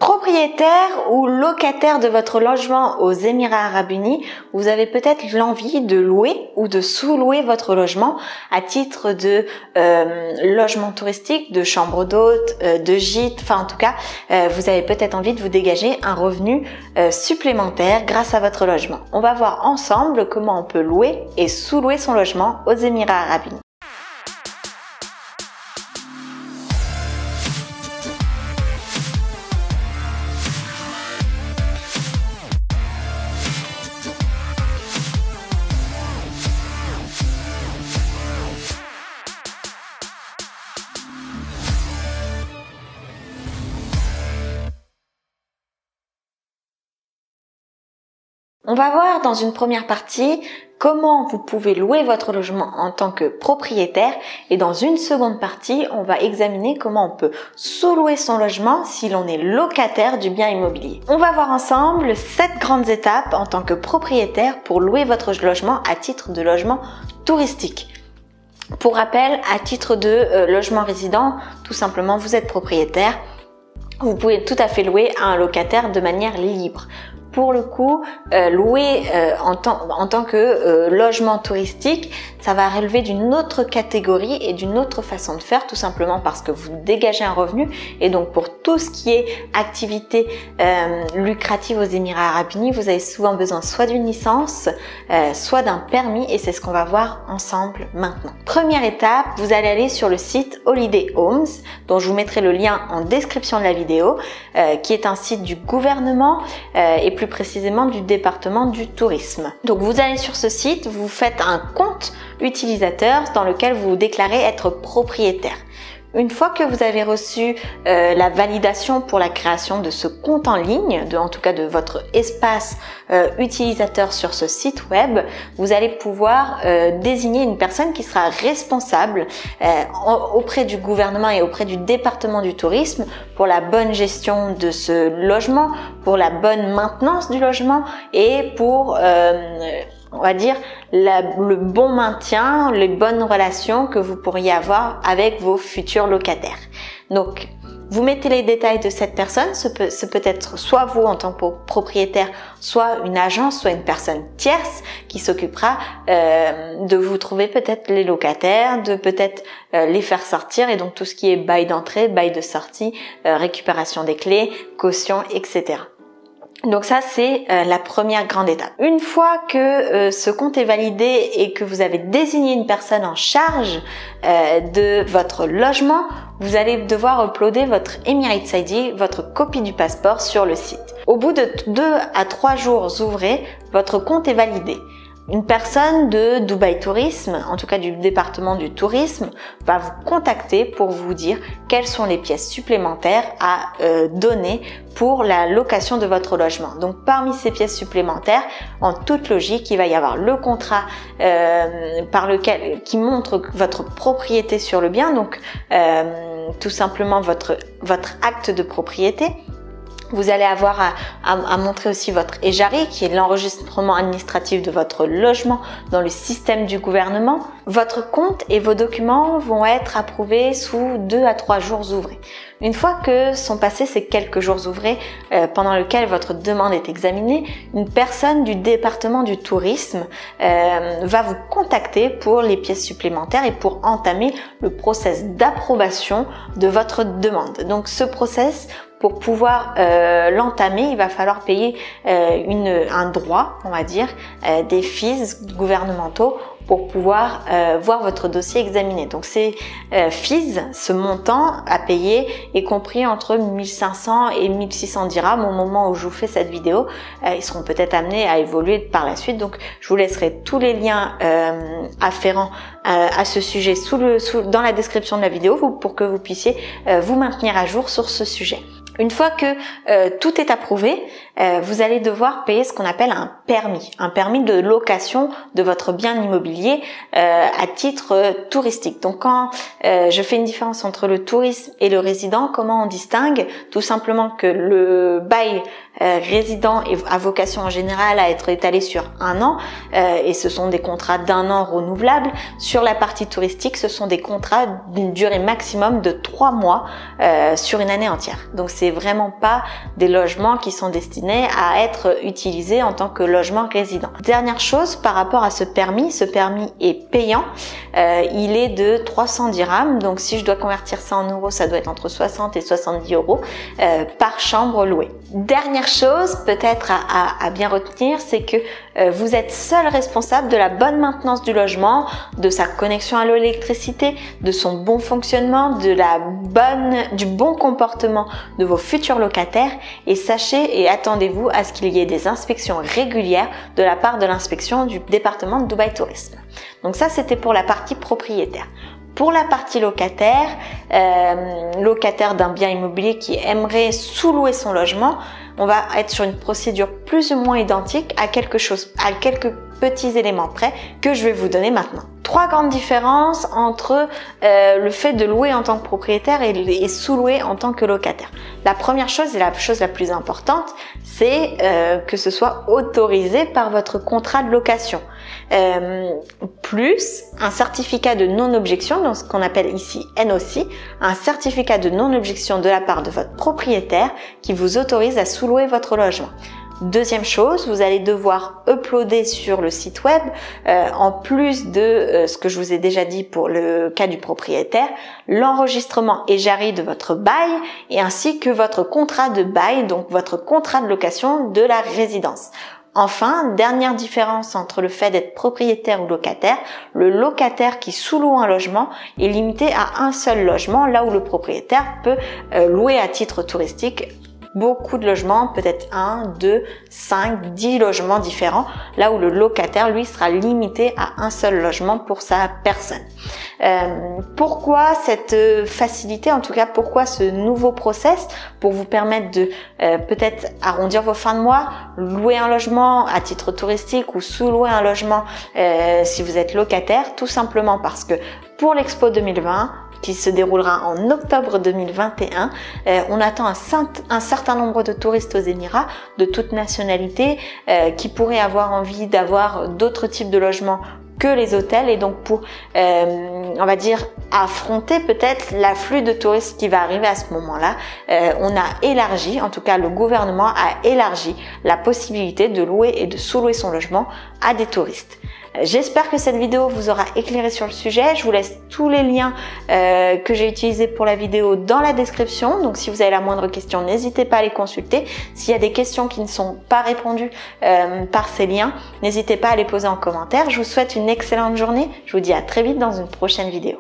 Propriétaire ou locataire de votre logement aux Émirats Arabes Unis, vous avez peut-être l'envie de louer ou de sous-louer votre logement à titre de logement touristique, de chambre d'hôte, de gîte, enfin en tout cas, vous avez peut-être envie de vous dégager un revenu supplémentaire grâce à votre logement. On va voir ensemble comment on peut louer et sous-louer son logement aux Émirats Arabes Unis. On va voir dans une première partie comment vous pouvez louer votre logement en tant que propriétaire et dans une seconde partie, on va examiner comment on peut sous-louer son logement si l'on est locataire du bien immobilier. On va voir ensemble 7 grandes étapes en tant que propriétaire pour louer votre logement à titre de logement touristique. Pour rappel, à titre de logement résident, tout simplement vous êtes propriétaire, vous pouvez tout à fait louer à un locataire de manière libre. Pour le coup, louer en tant que logement touristique, ça va relever d'une autre catégorie et d'une autre façon de faire, tout simplement parce que vous dégagez un revenu. Et donc pour tout ce qui est activité lucrative aux Émirats Arabes Unis, vous avez souvent besoin soit d'une licence, soit d'un permis, et c'est ce qu'on va voir ensemble maintenant. Première étape, vous allez aller sur le site Holiday Homes, dont je vous mettrai le lien en description de la vidéo, qui est un site du gouvernement et plus précisément du département du tourisme. Donc vous allez sur ce site, vous faites un compte utilisateur dans lequel vous déclarez être propriétaire. Une fois que vous avez reçu la validation pour la création de ce compte en ligne, en tout cas de votre espace utilisateur sur ce site web, vous allez pouvoir désigner une personne qui sera responsable auprès du gouvernement et auprès du département du tourisme pour la bonne gestion de ce logement, pour la bonne maintenance du logement et pour on va dire le bon maintien, les bonnes relations que vous pourriez avoir avec vos futurs locataires. Donc, vous mettez les détails de cette personne, ce peut être soit vous en tant que propriétaire, soit une agence, soit une personne tierce qui s'occupera de vous trouver peut-être les locataires, de peut-être les faire sortir, et donc tout ce qui est bail d'entrée, bail de sortie, récupération des clés, caution, etc. Donc ça, c'est la première grande étape. Une fois que ce compte est validé et que vous avez désigné une personne en charge de votre logement, vous allez devoir uploader votre Emirates ID, votre copie du passeport sur le site. Au bout de 2 à 3 jours ouvrés, votre compte est validé. Une personne de Dubaï Tourisme, en tout cas du département du tourisme, va vous contacter pour vous dire quelles sont les pièces supplémentaires à donner pour la location de votre logement. Donc parmi ces pièces supplémentaires, en toute logique, il va y avoir le contrat qui montre votre propriété sur le bien, donc tout simplement votre acte de propriété. Vous allez avoir à montrer aussi votre EJARI, qui est l'enregistrement administratif de votre logement dans le système du gouvernement. Votre compte et vos documents vont être approuvés sous 2 à 3 jours ouvrés. Une fois que sont passés ces quelques jours ouvrés pendant lesquels votre demande est examinée, une personne du département du tourisme va vous contacter pour les pièces supplémentaires et pour entamer le process d'approbation de votre demande. Donc ce process, pour pouvoir l'entamer, il va falloir payer un droit, on va dire, des fees gouvernementaux pour pouvoir voir votre dossier examiné. Donc ces fees, ce montant à payer est compris entre 1500 et 1600 dirhams au moment où je vous fais cette vidéo. Ils seront peut-être amenés à évoluer par la suite. Donc je vous laisserai tous les liens afférents à ce sujet dans la description de la vidéo pour que vous puissiez vous maintenir à jour sur ce sujet. Une fois que tout est approuvé, vous allez devoir payer ce qu'on appelle un permis de location de votre bien immobilier. immobilier à titre touristique. Donc quand je fais une différence entre le tourisme et le résident, comment on distingue? Tout simplement que le bail résident a vocation en général à être étalé sur 1 an et ce sont des contrats d'1 an renouvelables. Sur la partie touristique, ce sont des contrats d'une durée maximum de 3 mois sur une année entière. Donc c'est vraiment pas des logements qui sont destinés à être utilisés en tant que logement résident. Dernière chose par rapport à ce permis est payant. Il est de 300 dirhams. Donc si je dois convertir ça en euros, ça doit être entre 60 et 70 euros par chambre louée. Dernière chose peut-être à bien retenir, c'est que vous êtes seul responsable de la bonne maintenance du logement, de sa connexion à l'électricité, de son bon fonctionnement, du bon comportement de vos futurs locataires, et sachez et attendez-vous à ce qu'il y ait des inspections régulières de la part de l'inspection du département de Dubaï Tourisme. Donc ça, c'était pour la partie propriétaire. Pour la partie locataire, locataire d'un bien immobilier qui aimerait sous-louer son logement, on va être sur une procédure plus ou moins identique à quelques petits éléments près que je vais vous donner maintenant. 3 grandes différences entre le fait de louer en tant que propriétaire et sous-louer en tant que locataire. La première chose et la chose la plus importante, c'est que ce soit autorisé par votre contrat de location. Plus un certificat de non-objection, donc ce qu'on appelle ici NOC, un certificat de non-objection de la part de votre propriétaire qui vous autorise à sous-louer votre logement. Deuxième chose, vous allez devoir uploader sur le site web, en plus de ce que je vous ai déjà dit pour le cas du propriétaire, l'enregistrement EJARI de votre bail et ainsi que votre contrat de bail, donc votre contrat de location de la résidence. Enfin, dernière différence entre le fait d'être propriétaire ou locataire, le locataire qui sous-loue un logement est limité à un seul logement, là où le propriétaire peut louer à titre touristique beaucoup de logements, peut-être 1, 2, 5, 10 logements différents, là où le locataire, lui, sera limité à un seul logement pour sa personne. Pourquoi cette facilité, en tout cas pourquoi ce nouveau process pour vous permettre de peut-être arrondir vos fins de mois, louer un logement à titre touristique ou sous-louer un logement si vous êtes locataire? Tout simplement parce que pour l'Expo 2020, qui se déroulera en octobre 2021. On attend un certain nombre de touristes aux Émirats, de toute nationalité, qui pourraient avoir envie d'avoir d'autres types de logements que les hôtels, et donc pour, on va dire, affronter peut-être l'afflux de touristes qui va arriver à ce moment-là, on a élargi, en tout cas le gouvernement a élargi la possibilité de louer et de sous-louer son logement à des touristes. J'espère que cette vidéo vous aura éclairé sur le sujet. Je vous laisse tous les liens que j'ai utilisés pour la vidéo dans la description. Donc si vous avez la moindre question, n'hésitez pas à les consulter. S'il y a des questions qui ne sont pas répondues par ces liens, n'hésitez pas à les poser en commentaire. Je vous souhaite une excellente journée. Je vous dis à très vite dans une prochaine vidéo.